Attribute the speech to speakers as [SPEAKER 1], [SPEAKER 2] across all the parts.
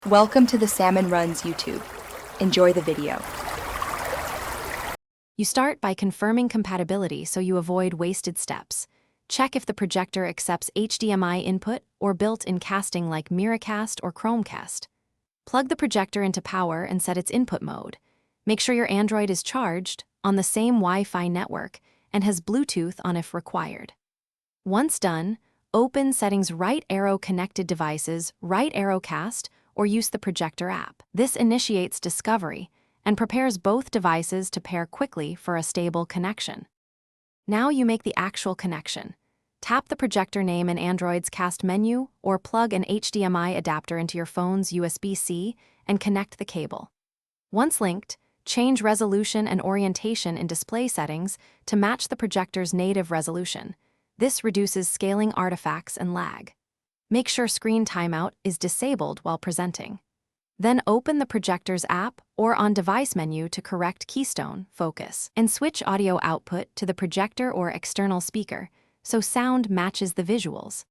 [SPEAKER 1] Welcome to the Salmon Runs YouTube. Enjoy the video.
[SPEAKER 2] You start by confirming compatibility so you avoid wasted steps. Check if the projector accepts HDMI input or built-in casting like Miracast or Chromecast. Plug the projector into power and set its input mode. Make sure your Android is charged, on the same Wi-Fi network, and has Bluetooth on if required. Once done, open Settings Right Arrow Connected Devices, Right Arrow Cast, or use the projector app. This initiates discovery and prepares both devices to pair quickly for a stable connection. Now you make the actual connection. Tap the projector name in Android's cast menu or plug an HDMI adapter into your phone's USB-C and connect the cable. Once linked, change resolution and orientation in display settings to match the projector's native resolution. This reduces scaling artifacts and lag. Make sure screen timeout is disabled while presenting. Then open the projector's app or on-device menu to correct keystone, focus, and switch audio output to the projector or external speaker so sound matches the visuals.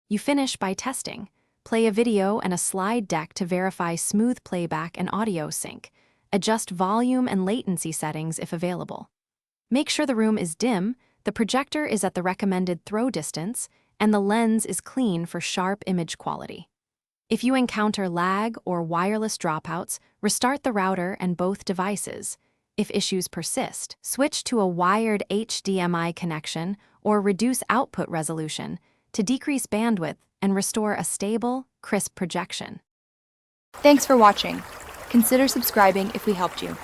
[SPEAKER 2] You finish by testing. Play a video and a slide deck to verify smooth playback and audio sync. Adjust volume and latency settings if available. Make sure the room is dim, the projector is at the recommended throw distance, and the lens is clean for sharp image quality. If you encounter lag or wireless dropouts, restart the router and both devices. If issues persist, switch to a wired HDMI connection or reduce output resolution to decrease bandwidth and restore a stable, crisp projection.
[SPEAKER 1] Thanks for watching. Consider subscribing if we helped you.